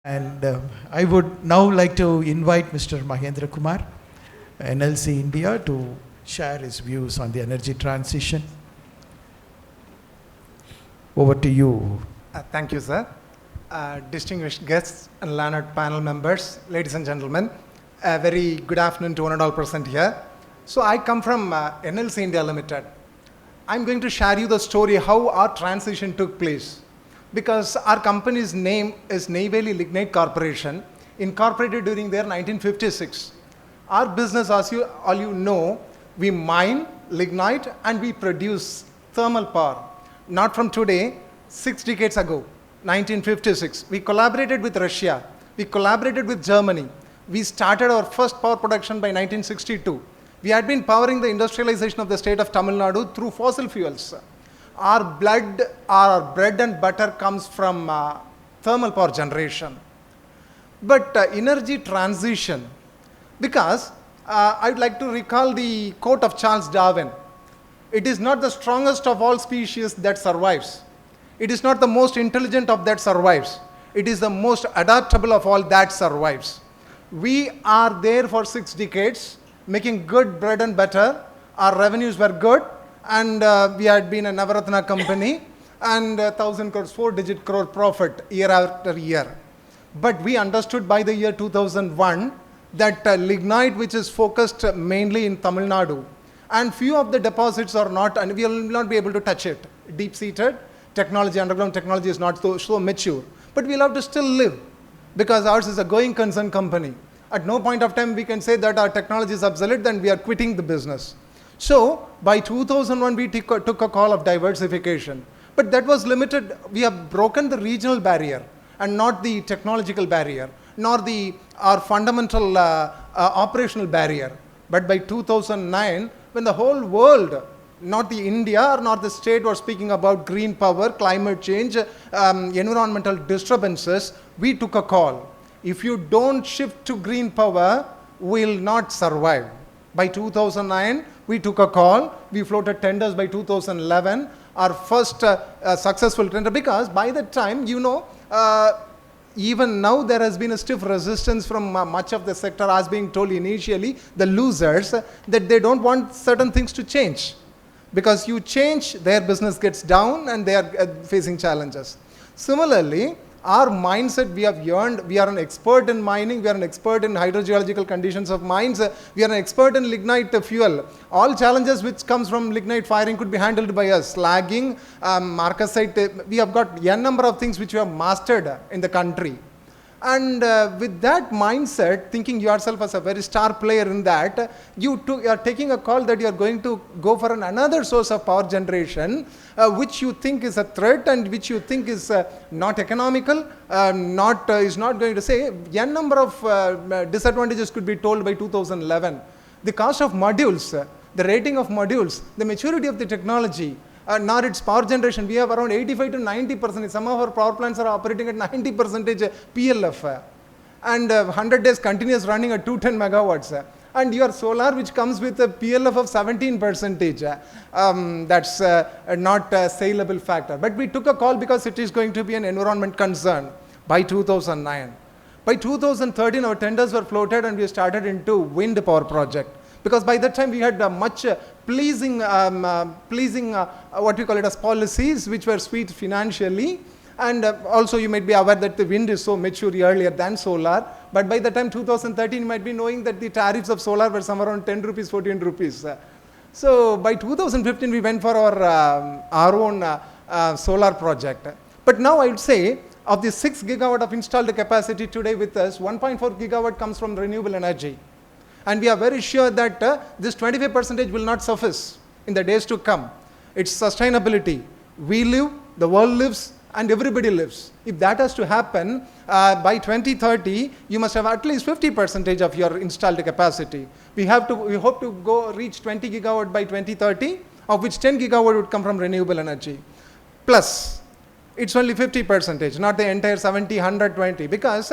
And I would now like to invite Mr. Mahendra Kumar, NLC India, to share his views on the energy transition. Over to you. Thank you, sir. Distinguished guests and learned panel members, ladies and gentlemen, a very good afternoon to one and all present here. So I come from NLC India Limited. I'm going to share you the story how our transition took place. Because our company's name is Neyveli Lignite Corporation, incorporated during the year 1956. Our business, as all you know, we mine lignite and we produce thermal power. Not from today, 6 decades ago, 1956. We collaborated with Russia. We collaborated with Germany. We started our first power production by 1962. We had been powering the industrialization of the state of Tamil Nadu through fossil fuels. Our bread and butter comes from thermal power generation. But energy transition, because I'd like to recall the quote of Charles Darwin. It is not the strongest of all species that survives. It is not the most intelligent of that survives. It is the most adaptable of all that survives. We are there for 6 decades, making good bread and butter. Our revenues were good. And we had been a Navaratna company and 1,000 crores, 4-digit crore profit year after year. But we understood by the year 2001 that lignite, which is focused mainly in Tamil Nadu, and few of the deposits are not, and we will not be able to touch it. Deep-seated technology, underground technology is not so mature. But we'll have to still live because ours is a going concern company. At no point of time we can say that our technology is obsolete, then we are quitting the business. So, by 2001, we took a call of diversification. But that was limited. We have broken the regional barrier and not the technological barrier, nor our fundamental operational barrier. But by 2009, when the whole world, not the India or not the state, was speaking about green power, climate change, environmental disturbances, we took a call. If you don't shift to green power, we'll not survive. By 2009, we took a call. We floated tenders by 2011, our first successful tender, because by that time, you know, even now there has been a stiff resistance from much of the sector, as being told initially, the losers, that they don't want certain things to change. Because you change, their business gets down and they are facing challenges. Similarly, our mindset we have yearned, we are an expert in mining, we are an expert in hydrogeological conditions of mines, we are an expert in lignite fuel. All challenges which comes from lignite firing could be handled by us. Slagging, marcasite, we have got n number of things which we have mastered in the country. And with that mindset, thinking yourself as a very star player in that, you are taking a call that you are going to go for another source of power generation, which you think is a threat and which you think is not economical, is not going to say. N number of disadvantages could be told by 2011. The cost of modules, the rating of modules, the maturity of the technology, nor its power generation. We have around 85 to 90%. Some of our power plants are operating at 90% PLF. And 100 days continuous running at 210 megawatts. And your solar, which comes with a PLF of 17%, that's not a saleable factor. But we took a call because it is going to be an environment concern by 2009. By 2013, our tenders were floated and we started into wind power project. Because by that time we had much pleasing what we call it as policies which were sweet financially, and also you might be aware that the wind is so mature earlier than solar. But by the time 2013, you might be knowing that the tariffs of solar were somewhere around 10 rupees, 14 rupees. So by 2015, we went for our own solar project. But now I would say of the 6 gigawatt of installed capacity today with us, 1.4 gigawatt comes from renewable energy. And we are very sure that this 25% will not suffice in the days to come. It's sustainability. We live, the world lives, and everybody lives. If that has to happen, by 2030, you must have at least 50% of your installed capacity. We hope to reach 20 gigawatt by 2030, of which 10 gigawatt would come from renewable energy. Plus, it's only 50%, not the entire 70, 120, because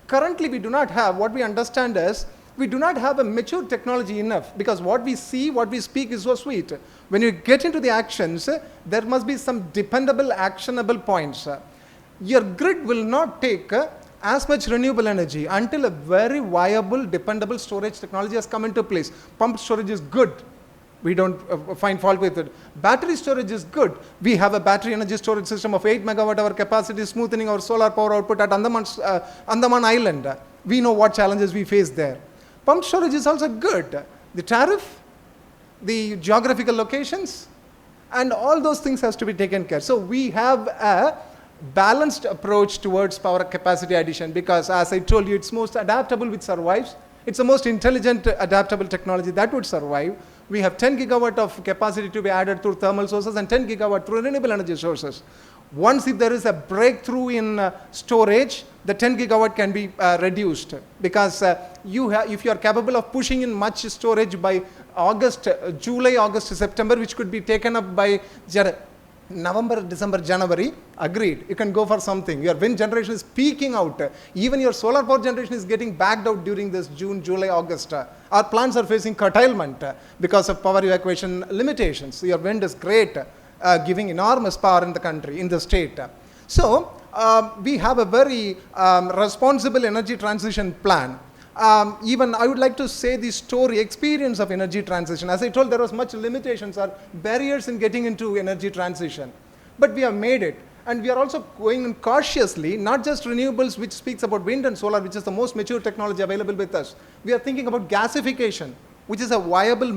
currently we do not have, what we understand is, we do not have a mature technology enough, because what we see, what we speak is so sweet. When you get into the actions, there must be some dependable, actionable points. Your grid will not take as much renewable energy until a very viable, dependable storage technology has come into place. Pumped storage is good. We don't find fault with it. Battery storage is good. We have a battery energy storage system of 8 megawatt hour capacity, smoothing our solar power output at Andaman Island. We know what challenges we face there. Pumped storage is also good. The tariff, the geographical locations, and all those things has to be taken care. So we have a balanced approach towards power capacity addition because, as I told you, it's most adaptable which survives. It's the most intelligent adaptable technology that would survive. We have 10 gigawatt of capacity to be added through thermal sources and 10 gigawatt through renewable energy sources. Once if there is a breakthrough in storage, the 10 gigawatt can be reduced because if you are capable of pushing in much storage by July, August, September, which could be taken up by November, December, January, agreed. You can go for something. Your wind generation is peaking out. Even your solar power generation is getting backed out during this June, July, August. Our plants are facing curtailment because of power evacuation limitations. Your wind is great, giving enormous power in the country, in the state. So, we have a very responsible energy transition plan. Even I would like to say the story, experience of energy transition. As I told, there was much limitations or barriers in getting into energy transition. But we have made it. And we are also going cautiously, not just renewables, which speaks about wind and solar, which is the most mature technology available with us. We are thinking about gasification, which is a viable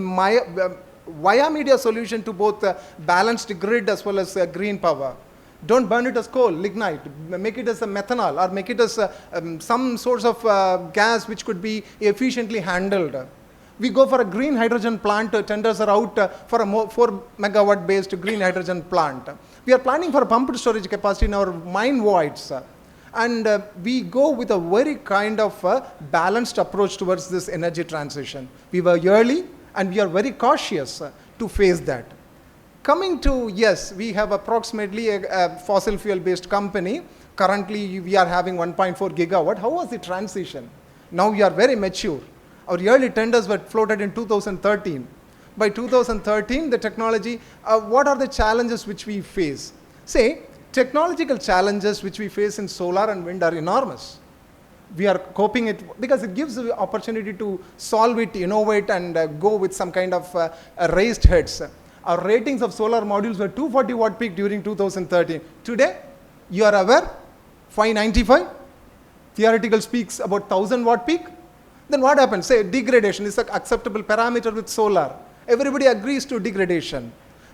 via media solution to both balanced grid as well as green power. Don't burn it as coal, lignite, make it as a methanol or make it as some source of gas which could be efficiently handled. We go for a green hydrogen plant, tenders are out for a 4 megawatt based green hydrogen plant. We are planning for a pumped storage capacity in our mine voids. And we go with a very kind of balanced approach towards this energy transition. We were early and we are very cautious to face that. Coming to, yes, we have approximately a fossil fuel based company. Currently, we are having 1.4 gigawatt. How was the transition? Now we are very mature. Our early tenders were floated in 2013. By 2013, the technology, what are the challenges which we face? Say, technological challenges which we face in solar and wind are enormous. We are coping it because it gives the opportunity to solve it, innovate, and go with some kind of raised heads. Our ratings of solar modules were 240 watt peak during 2013. Today, you are aware, 595. Theoretical speaks about 1000 watt peak. Then what happens? Say degradation is an acceptable parameter with solar. Everybody agrees to degradation.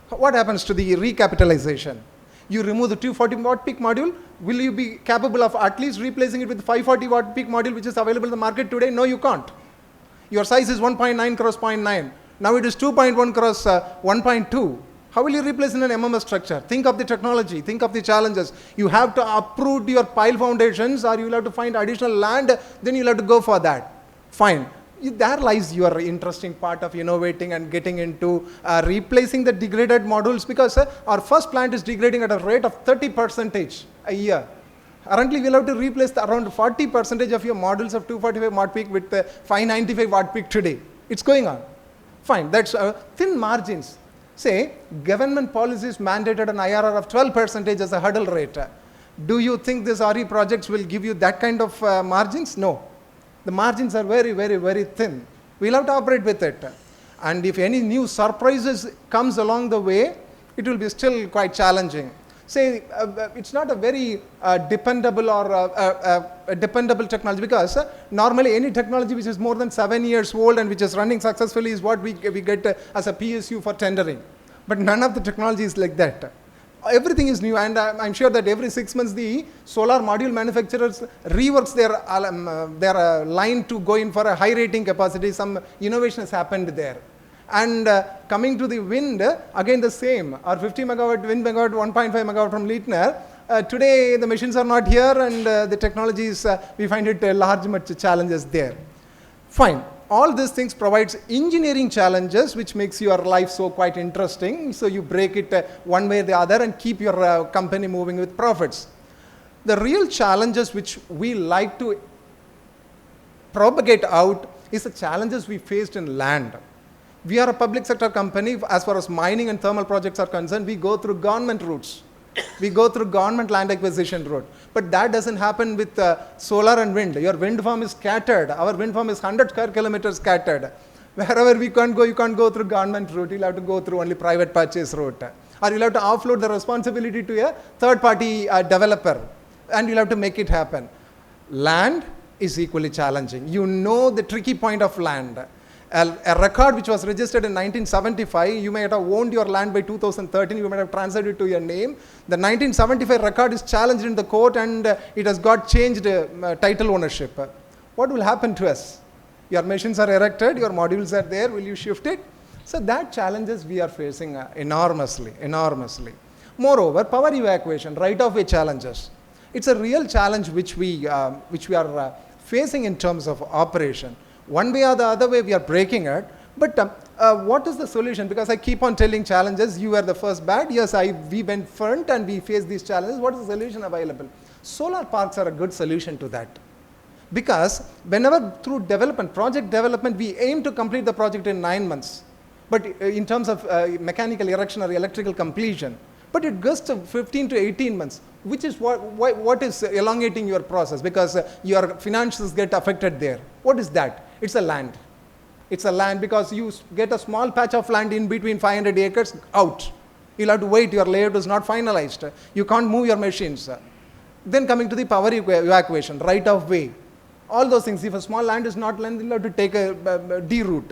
What happens to the recapitalization? You remove the 240 watt peak module. Will you be capable of at least replacing it with 540 watt peak module which is available in the market today? No, you can't. Your size is 1.9 cross 0.9. Now it is 2.1 cross 1.2. How will you replace in an MMS structure? Think of the technology, think of the challenges. You have to uproot your pile foundations or you will have to find additional land, then you will have to go for that. Fine. There lies your interesting part of innovating and getting into replacing the degraded modules because our first plant is degrading at a rate of 30% a year. Currently, we will have to replace around 40% of your modules of 245 watt peak with 595 watt peak today. It's going on. Fine, that's thin margins. Say, government policies mandated an IRR of 12% as a hurdle rate. Do you think these RE projects will give you that kind of margins? No. The margins are very, very, very thin. We'll have to operate with it. And if any new surprises comes along the way, it will be still quite challenging. Say, it's not a very dependable or a dependable technology because normally any technology which is more than 7 years old and which is running successfully is what we get as a PSU for tendering. But none of the technology is like that. Everything is new, and I'm sure that every 6 months the solar module manufacturers reworks their line to go in for a high rating capacity. Some innovation has happened there. And coming to the wind, again the same. Our 50 megawatt wind megawatt, 1.5 megawatt from Leitner. Today the machines are not here, and the technologies, we find it large much challenges there. Fine. All these things provides engineering challenges which makes your life so quite interesting. So you break it one way or the other and keep your company moving with profits. The real challenges which we like to propagate out is the challenges we faced in land. We are a public sector company. As far as mining and thermal projects are concerned, we go through government routes. We go through government land acquisition route. But that doesn't happen with solar and wind. Your wind farm is scattered. Our wind farm is 100 square kilometers scattered. Wherever we can't go, you can't go through government route. You'll have to go through only private purchase route. Or you'll have to offload the responsibility to a third-party developer. And you'll have to make it happen. Land is equally challenging. You know the tricky point of land. A record which was registered in 1975, you may have owned your land by 2013, you might have transferred it to your name. The 1975 record is challenged in the court and it has got changed title ownership. What will happen to us? Your machines are erected, your modules are there, will you shift it? So that challenges we are facing enormously. Moreover, power evacuation, right-of-way challenges. It's a real challenge which we are facing in terms of operation. One way or the other way, we are breaking it. But what is the solution? Because I keep on telling challenges, you were the first bad. Yes, we went front and we faced these challenges. What is the solution available? Solar parks are a good solution to that. Because whenever through development, project development, we aim to complete the project in 9 months. But in terms of mechanical erection or electrical completion, but it goes to 15 to 18 months, which is what is elongating your process, because your finances get affected there. What is that? It's a land. It's a land because you get a small patch of land in between 500 acres out. You'll have to wait, your layout is not finalized. You can't move your machines. Then coming to the power evacuation, right of way. All those things, if a small land is not land, you'll have to take a D route.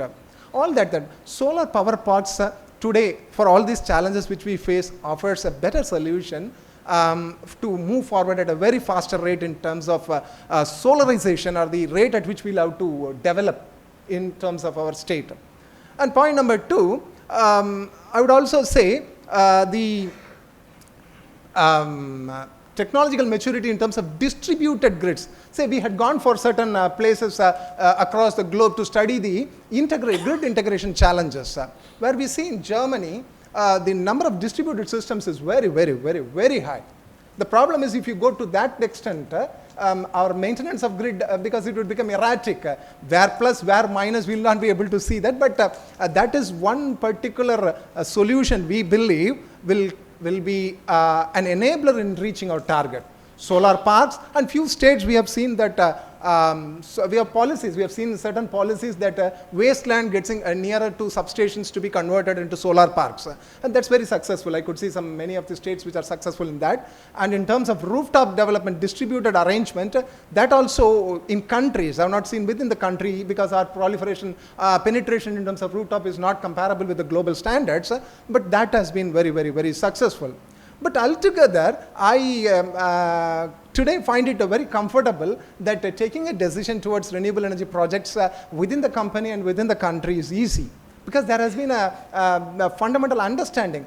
All that. Solar power parks today, for all these challenges which we face, offers a better solution to move forward at a very faster rate in terms of solarization, or the rate at which we'll have to develop in terms of our state. And point number 2, I would also say the technological maturity in terms of distributed grids. Say we had gone for certain places across the globe to study the grid integration challenges, where we see in Germany, the number of distributed systems is very high. The problem is if you go to that extent, our maintenance of grid, because it would become erratic, where plus, where minus, we will not be able to see that. But that is one particular solution we believe will be an enabler in reaching our target. Solar parks, and few states we have seen that so we have policies. We have seen certain policies that wasteland gets nearer to substations to be converted into solar parks, and that's very successful. I could see many of the states which are successful in that. And in terms of rooftop development, distributed arrangement, that also in countries, I have not seen within the country, because our proliferation, penetration in terms of rooftop is not comparable with the global standards, but that has been very successful. But altogether, I today find it very comfortable that taking a decision towards renewable energy projects within the company and within the country is easy, because there has been a fundamental understanding.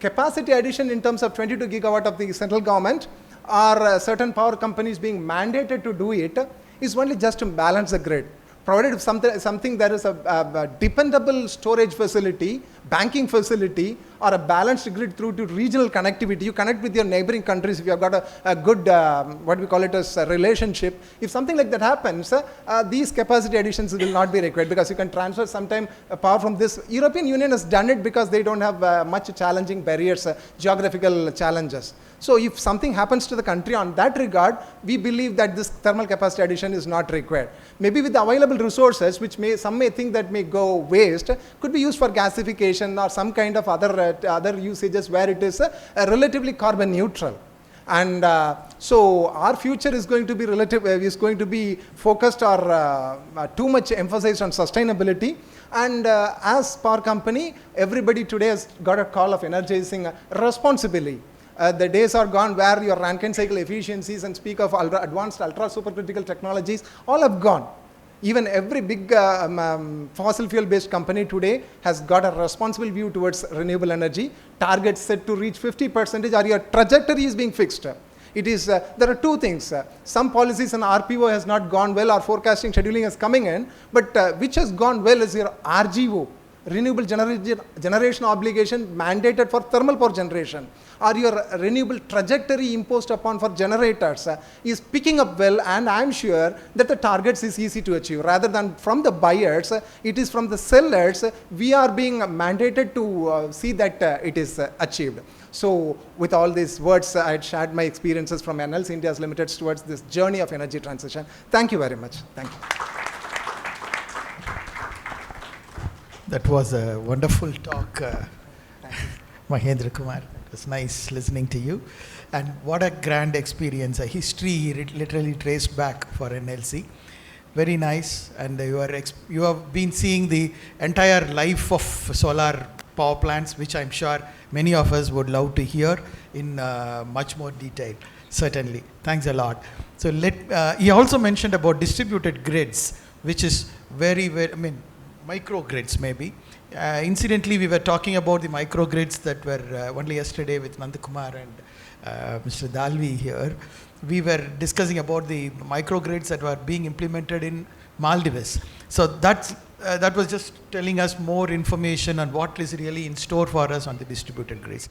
Capacity addition in terms of 22 gigawatt of the central government, or certain power companies being mandated to do it, is only just to balance the grid. Provided something there is a dependable storage facility, banking facility, or a balanced grid through to regional connectivity. You connect with your neighboring countries if you have got a good, what we call it as a relationship. If something like that happens, these capacity additions will not be required, because you can transfer sometime power from this. European Union has done it because they don't have much challenging barriers, geographical challenges. So if something happens to the country on that regard, we believe that this thermal capacity addition is not required. Maybe with the available resources, which some may think that may go waste, could be used for gasification or some kind of other usages where it is relatively carbon neutral. And so our future is going to be focused or too much emphasized on sustainability. And as power company, everybody today has got a call of energizing responsibly. The days are gone where your Rankine cycle efficiencies and speak of advanced ultra supercritical technologies, all have gone. Even every big fossil fuel based company today has got a responsible view towards renewable energy. Targets set to reach 50%, or your trajectory is being fixed. It is, there are two things. Some policies and RPO has not gone well, or forecasting scheduling is coming in, but which has gone well is your RGO. Renewable generation obligation mandated for thermal power generation, or your renewable trajectory imposed upon for generators is picking up well, and I'm sure that the targets is easy to achieve. Rather than from the buyers, it is from the sellers, we are being mandated to see that it is achieved. So with all these words, I had shared my experiences from NLC India's Limited towards this journey of energy transition. Thank you very much. Thank you. That was a wonderful talk, Mahendra Kumar. It was nice listening to you. And what a grand experience, a history literally traced back for NLC. Very nice. And you have been seeing the entire life of solar power plants, which I'm sure many of us would love to hear in much more detail. Certainly. Thanks a lot. So he also mentioned about distributed grids, which is very, microgrids maybe. Incidentally, we were talking about the microgrids that were only yesterday with Nandakumar and Mr. Dalvi here. We were discussing about the microgrids that were being implemented in Maldives. So that was just telling us more information on what is really in store for us on the distributed grids.